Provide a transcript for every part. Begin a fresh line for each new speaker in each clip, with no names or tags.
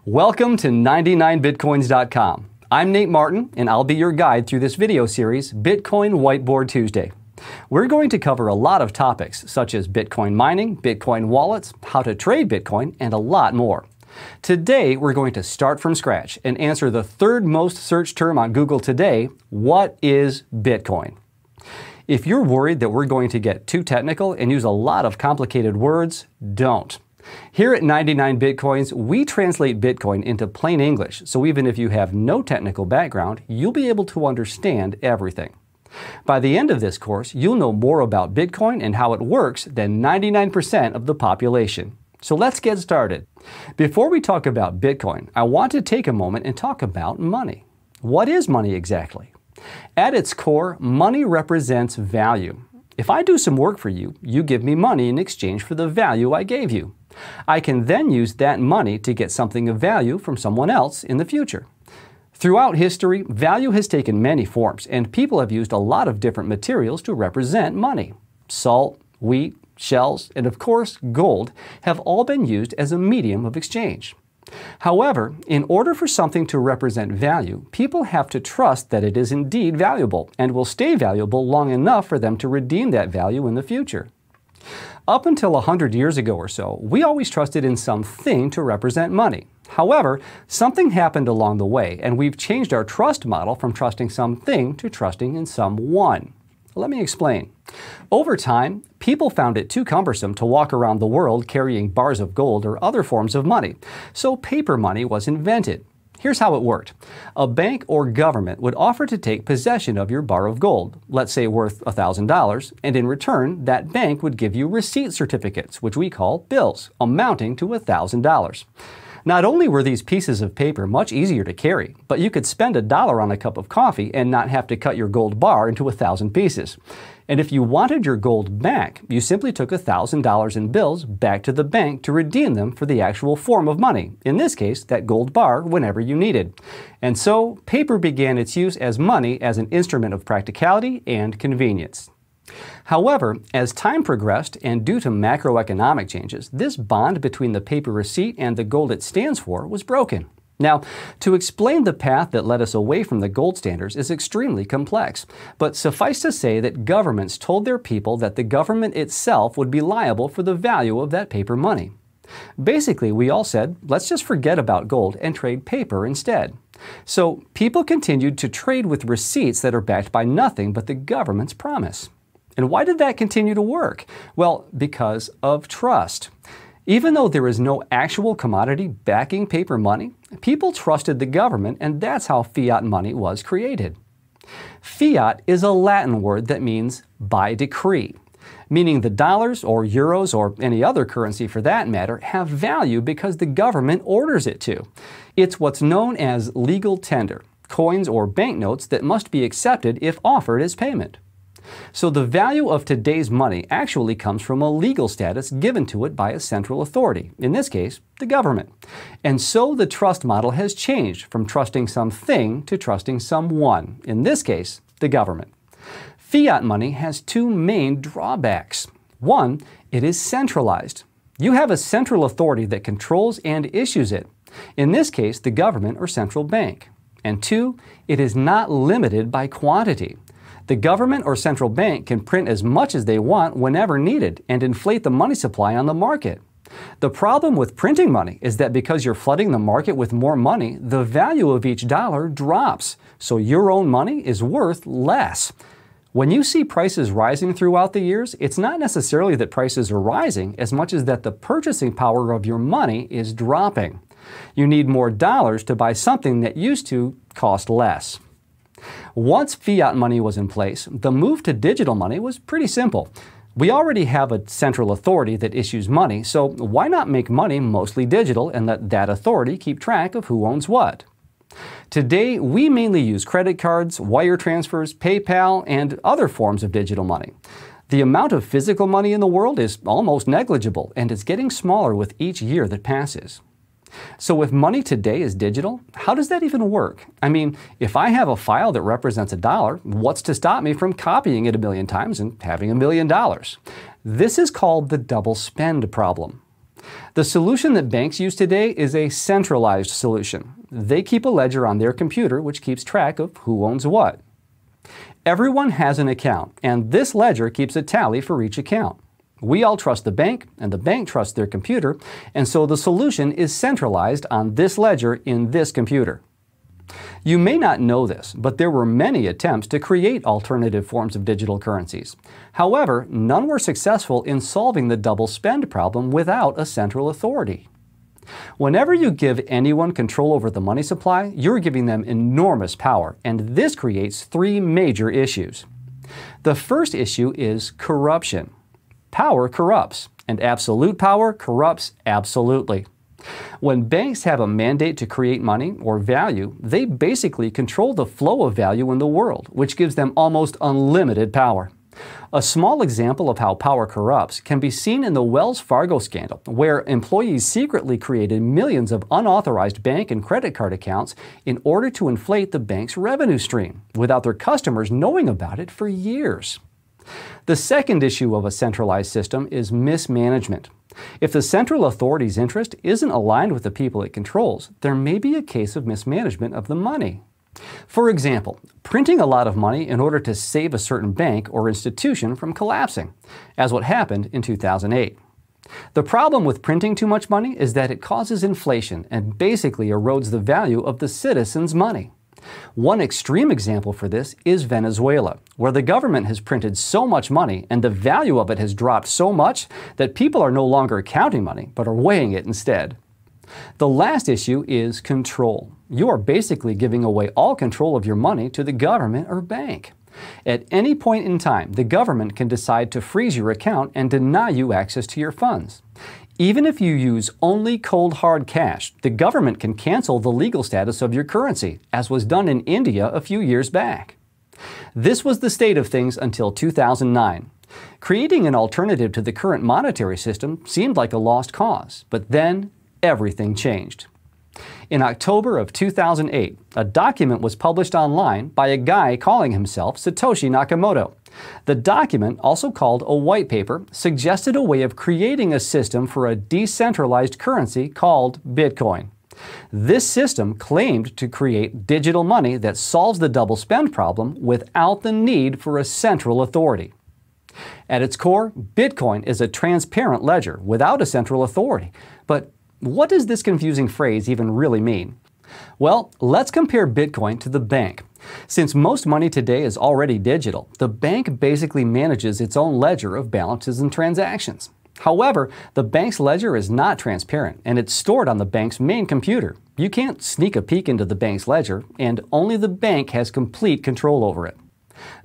Welcome to 99bitcoins.com. I'm Nate Martin, and I'll be your guide through this video series, Bitcoin Whiteboard Tuesday. We're going to cover a lot of topics, such as Bitcoin mining, Bitcoin wallets, how to trade Bitcoin, and a lot more. Today, we're going to start from scratch and answer the third most searched term on Google today: what is Bitcoin? If you're worried that we're going to get too technical and use a lot of complicated words, don't. Here at 99bitcoins, we translate Bitcoin into plain English, so even if you have no technical background, you'll be able to understand everything. By the end of this course, you'll know more about Bitcoin and how it works than 99% of the population. So let's get started. Before we talk about Bitcoin, I want to take a moment and talk about money. What is money exactly? At its core, money represents value. If I do some work for you, you give me money in exchange for the value I gave you. I can then use that money to get something of value from someone else in the future. Throughout history, value has taken many forms, and people have used a lot of different materials to represent money. Salt, wheat, shells, and of course gold have all been used as a medium of exchange. However, in order for something to represent value, people have to trust that it is indeed valuable and will stay valuable long enough for them to redeem that value in the future. Up until 100 years ago or so, we always trusted in something to represent money. However, something happened along the way, and we've changed our trust model from trusting something to trusting in someone. Let me explain. Over time, people found it too cumbersome to walk around the world carrying bars of gold or other forms of money, so paper money was invented. Here's how it worked. A bank or government would offer to take possession of your bar of gold, let's say worth $1,000, and in return, that bank would give you receipt certificates, which we call bills, amounting to $1,000. Not only were these pieces of paper much easier to carry, but you could spend $1 on a cup of coffee and not have to cut your gold bar into 1,000 pieces. And if you wanted your gold back, you simply took $1,000 in bills back to the bank to redeem them for the actual form of money, in this case, that gold bar, whenever you needed. And so, paper began its use as money as an instrument of practicality and convenience. However, as time progressed and due to macroeconomic changes, this bond between the paper receipt and the gold it stands for was broken. Now, to explain the path that led us away from the gold standards is extremely complex, but suffice to say that governments told their people that the government itself would be liable for the value of that paper money. Basically, we all said, let's just forget about gold and trade paper instead. So, people continued to trade with receipts that are backed by nothing but the government's promise. And why did that continue to work? Well, because of trust. Even though there is no actual commodity backing paper money, people trusted the government, and that's how fiat money was created. Fiat is a Latin word that means by decree, meaning the dollars or euros or any other currency for that matter have value because the government orders it to. It's what's known as legal tender, coins or banknotes that must be accepted if offered as payment. So the value of today's money actually comes from a legal status given to it by a central authority, in this case, the government. And so the trust model has changed from trusting something to trusting someone, in this case, the government. Fiat money has two main drawbacks. One, it is centralized. You have a central authority that controls and issues it, in this case, the government or central bank. And two, it is not limited by quantity. The government or central bank can print as much as they want whenever needed and inflate the money supply on the market. The problem with printing money is that because you're flooding the market with more money, the value of each dollar drops, so your own money is worth less. When you see prices rising throughout the years, it's not necessarily that prices are rising as much as that the purchasing power of your money is dropping. You need more dollars to buy something that used to cost less. Once fiat money was in place, the move to digital money was pretty simple. We already have a central authority that issues money, so why not make money mostly digital and let that authority keep track of who owns what? Today, we mainly use credit cards, wire transfers, PayPal, and other forms of digital money. The amount of physical money in the world is almost negligible, and it's getting smaller with each year that passes. So if money today is digital, how does that even work? I mean, if I have a file that represents $1, what's to stop me from copying it 1,000,000 times and having $1,000,000? This is called the double spend problem. The solution that banks use today is a centralized solution. They keep a ledger on their computer which keeps track of who owns what. Everyone has an account, and this ledger keeps a tally for each account. We all trust the bank, and the bank trusts their computer, and so the solution is centralized on this ledger in this computer. You may not know this, but there were many attempts to create alternative forms of digital currencies. However, none were successful in solving the double spend problem without a central authority. Whenever you give anyone control over the money supply, you're giving them enormous power, and this creates three major issues. The first issue is corruption. Power corrupts, and absolute power corrupts absolutely. When banks have a mandate to create money or value, they basically control the flow of value in the world, which gives them almost unlimited power. A small example of how power corrupts can be seen in the Wells Fargo scandal, where employees secretly created millions of unauthorized bank and credit card accounts in order to inflate the bank's revenue stream, without their customers knowing about it for years. The second issue of a centralized system is mismanagement. If the central authority's interest isn't aligned with the people it controls, there may be a case of mismanagement of the money. For example, printing a lot of money in order to save a certain bank or institution from collapsing, as what happened in 2008. The problem with printing too much money is that it causes inflation and basically erodes the value of the citizens' money. One extreme example for this is Venezuela, where the government has printed so much money and the value of it has dropped so much that people are no longer counting money but are weighing it instead. The last issue is control. You are basically giving away all control of your money to the government or bank. At any point in time, the government can decide to freeze your account and deny you access to your funds. Even if you use only cold hard cash, the government can cancel the legal status of your currency, as was done in India a few years back. This was the state of things until 2009. Creating an alternative to the current monetary system seemed like a lost cause, but then everything changed. In October of 2008, a document was published online by a guy calling himself Satoshi Nakamoto. The document, also called a white paper, suggested a way of creating a system for a decentralized currency called Bitcoin. This system claimed to create digital money that solves the double spend problem without the need for a central authority. At its core, Bitcoin is a transparent ledger without a central authority. But what does this confusing phrase even really mean? Well, let's compare Bitcoin to the bank. Since most money today is already digital, the bank basically manages its own ledger of balances and transactions. However, the bank's ledger is not transparent, and it's stored on the bank's main computer. You can't sneak a peek into the bank's ledger, and only the bank has complete control over it.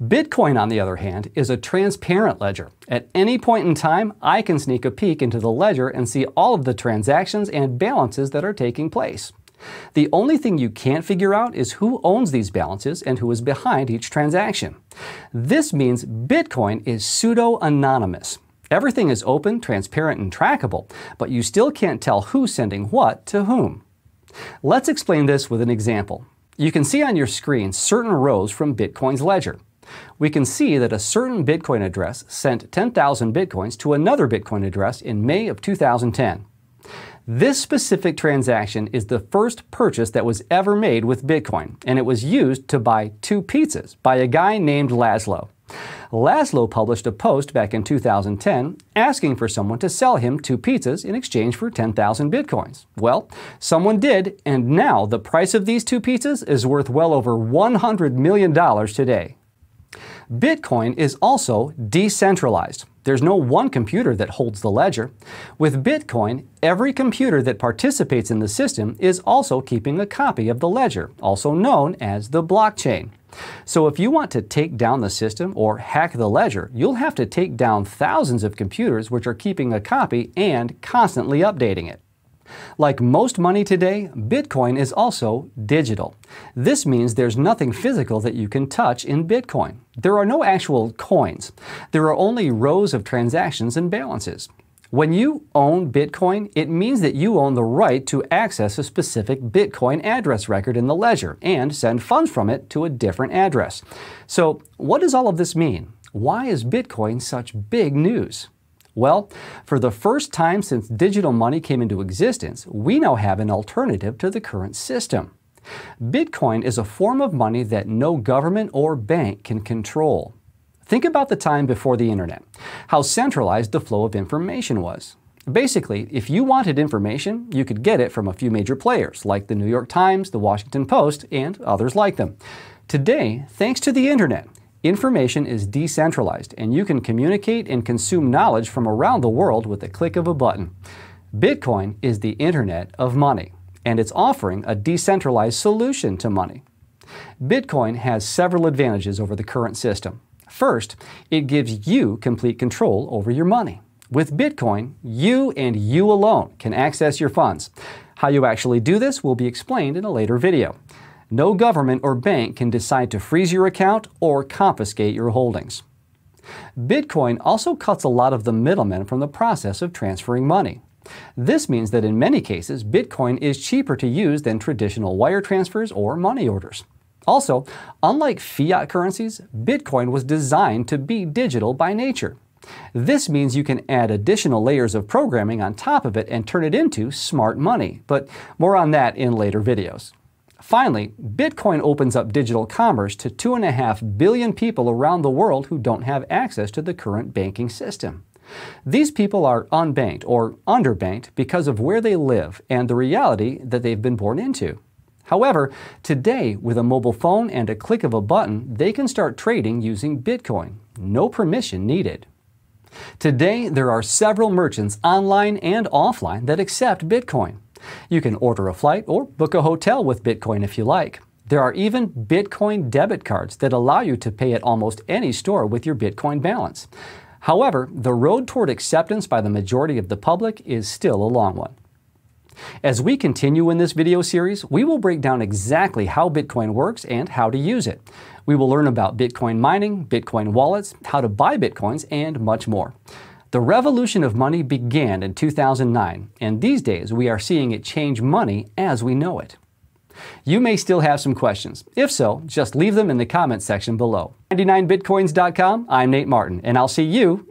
Bitcoin, on the other hand, is a transparent ledger. At any point in time, I can sneak a peek into the ledger and see all of the transactions and balances that are taking place. The only thing you can't figure out is who owns these balances and who is behind each transaction. This means Bitcoin is pseudo-anonymous. Everything is open, transparent, and trackable, but you still can't tell who's sending what to whom. Let's explain this with an example. You can see on your screen certain rows from Bitcoin's ledger. We can see that a certain Bitcoin address sent 10,000 Bitcoins to another Bitcoin address in May of 2010. This specific transaction is the first purchase that was ever made with Bitcoin, and it was used to buy 2 pizzas by a guy named Laszlo. Laszlo published a post back in 2010 asking for someone to sell him 2 pizzas in exchange for 10,000 Bitcoins. Well, someone did, and now the price of these 2 pizzas is worth well over $100 million today. Bitcoin is also decentralized. There's no one computer that holds the ledger. With Bitcoin, every computer that participates in the system is also keeping a copy of the ledger, also known as the blockchain. So if you want to take down the system or hack the ledger, you'll have to take down thousands of computers which are keeping a copy and constantly updating it. Like most money today, Bitcoin is also digital. This means there's nothing physical that you can touch in Bitcoin. There are no actual coins. There are only rows of transactions and balances. When you own Bitcoin, it means that you own the right to access a specific Bitcoin address record in the ledger and send funds from it to a different address. So, what does all of this mean? Why is Bitcoin such big news? Well, for the first time since digital money came into existence, we now have an alternative to the current system. Bitcoin is a form of money that no government or bank can control. Think about the time before the internet, how centralized the flow of information was. Basically, if you wanted information, you could get it from a few major players like the New York Times, the Washington Post, and others like them. Today, thanks to the internet, information is decentralized and you can communicate and consume knowledge from around the world with the click of a button. Bitcoin is the internet of money, and it's offering a decentralized solution to money. Bitcoin has several advantages over the current system. First, it gives you complete control over your money. With Bitcoin, you and you alone can access your funds. How you actually do this will be explained in a later video. No government or bank can decide to freeze your account or confiscate your holdings. Bitcoin also cuts a lot of the middlemen from the process of transferring money. This means that in many cases, Bitcoin is cheaper to use than traditional wire transfers or money orders. Also, unlike fiat currencies, Bitcoin was designed to be digital by nature. This means you can add additional layers of programming on top of it and turn it into smart money, but more on that in later videos. Finally, Bitcoin opens up digital commerce to 2.5 billion people around the world who don't have access to the current banking system. These people are unbanked or underbanked because of where they live and the reality that they've been born into. However, today, with a mobile phone and a click of a button, they can start trading using Bitcoin. No permission needed. Today, there are several merchants online and offline that accept Bitcoin. You can order a flight or book a hotel with Bitcoin if you like. There are even Bitcoin debit cards that allow you to pay at almost any store with your Bitcoin balance. However, the road toward acceptance by the majority of the public is still a long one. As we continue in this video series, we will break down exactly how Bitcoin works and how to use it. We will learn about Bitcoin mining, Bitcoin wallets, how to buy Bitcoins, and much more. The revolution of money began in 2009, and these days we are seeing it change money as we know it. You may still have some questions. If so, just leave them in the comments section below. 99bitcoins.com, I'm Nate Martin, and I'll see you